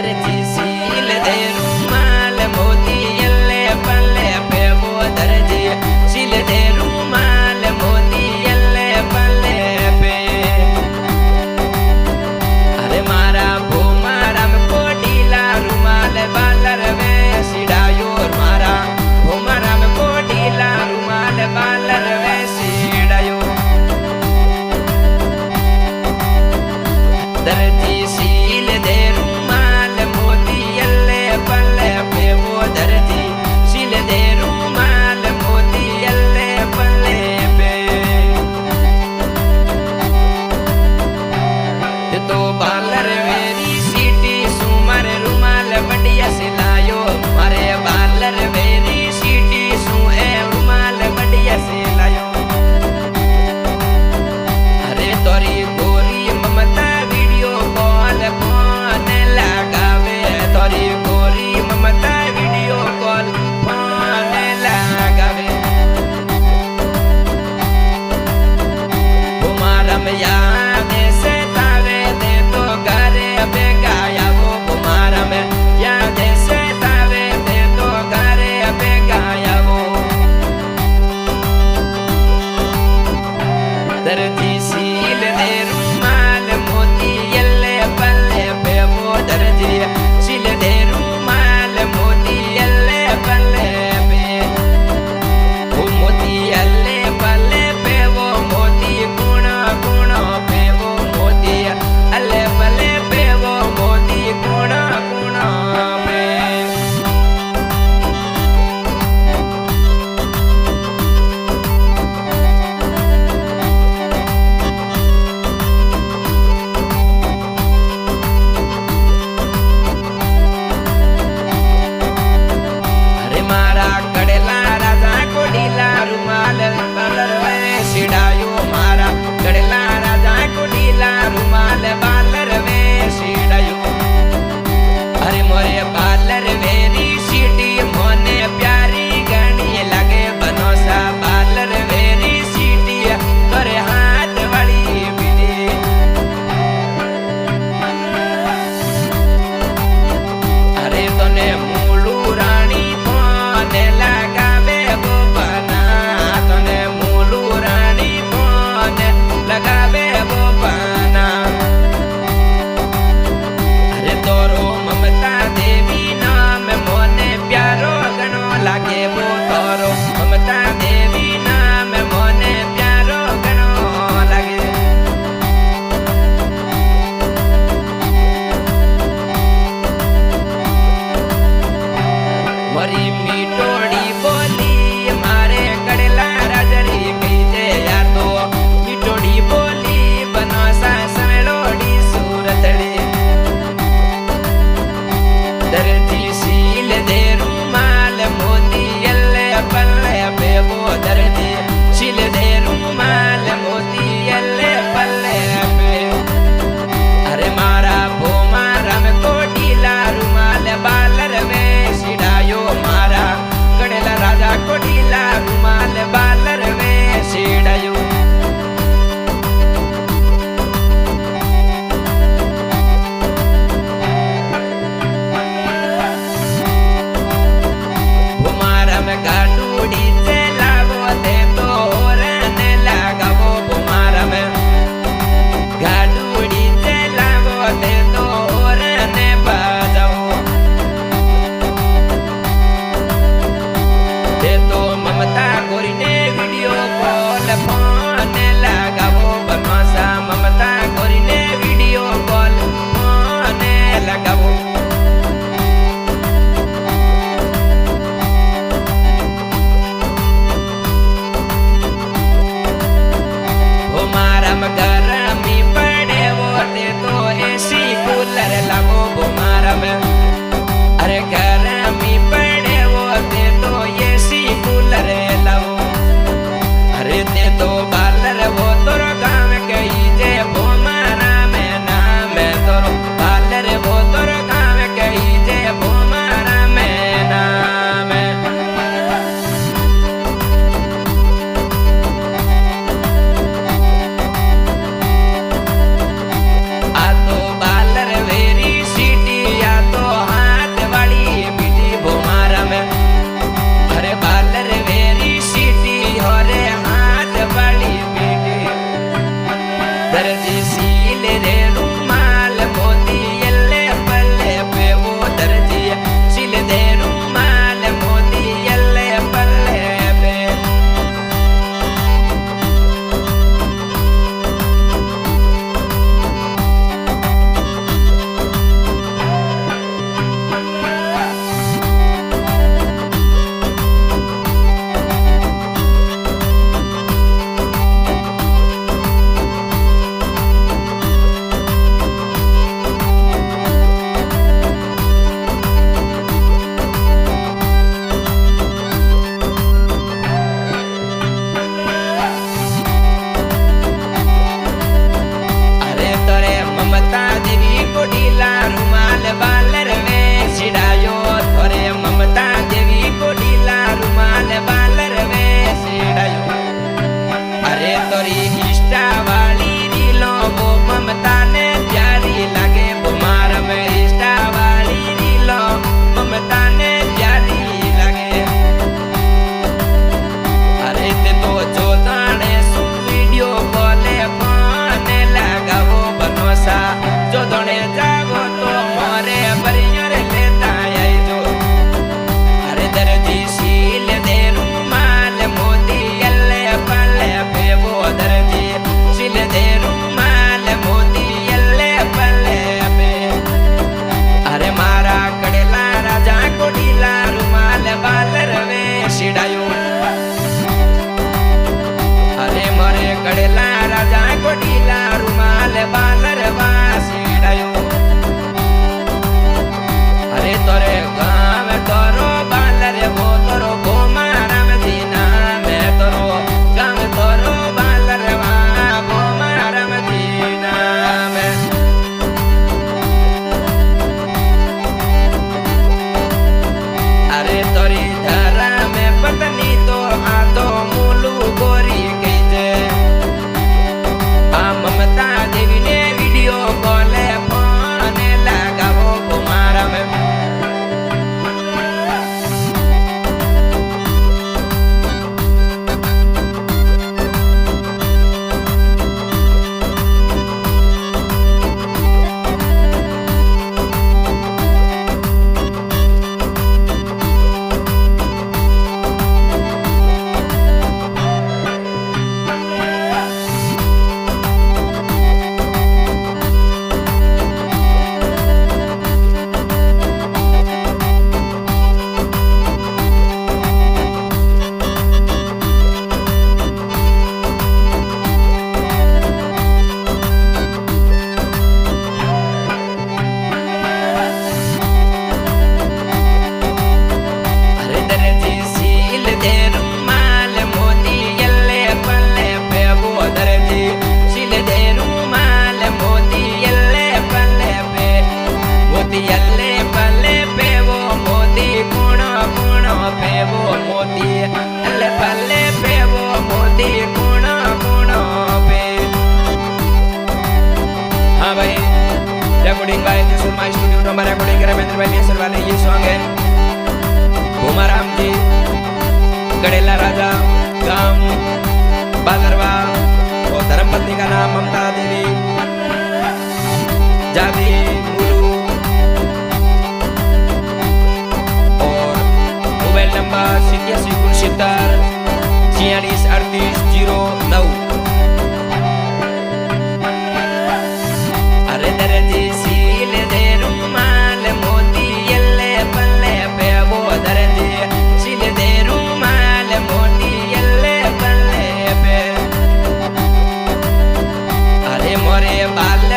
दर्जी सील दे रुमाल मोती यल्ले पल्ले पे वो दर्जी सील दे रुमाल मोती यल्ले पल्ले पे। अरे मारा भो मारा को ढीला रुमाल बालर वे सिड़ायो मारा भो मारा को ढीला रुमाल बालर वे सिड़ायो। दर्जी सील दे रुमाल मोती यल्ले पल्ले पे वो दर्जी सील दे रुमाल मोती यल्ले पल्ले पे। तो बालर वेरी सीटी सुमर रुमाल बढ़िया सिलायो मारे बालर वेरी सीटी सु ए रुमाल बढ़िया सिलायो। अरे तोरी गोरी ममता वीडियो कॉल फोन लगावे तोरी गोरी ममता वीडियो कॉल फोन लगावे। कुमार में याद से तावे दे तो घरे बेगाया वो कुमार में याद से तावे दे तो घरे बेगाया वो। दर्जी सील दे रुमाल मोती यल्ले पल्ले पे वो दर्जी सील दे रुमाल मोती यल्ले पल्ले पे। वो मोती यल्ले पल्ले पे वो मोती गुणा गुणा पे वो मोती अल्ले पल्ले पे वो मोती गुणा गुणा पे। मांगे भूमाराम जी गड़ेला राजा गांव बादरवा और धर्मपत्नी का नाम ममता देवी जाति मुलू और मोबाइल नंबर 8769463809। अरे दर्जी सील दे रुमाल मोती यल्ले पल्ले पे वो दर्जी सील दे रुमाल मोती यल्ले पल्ले पे। अरे मोरे बाल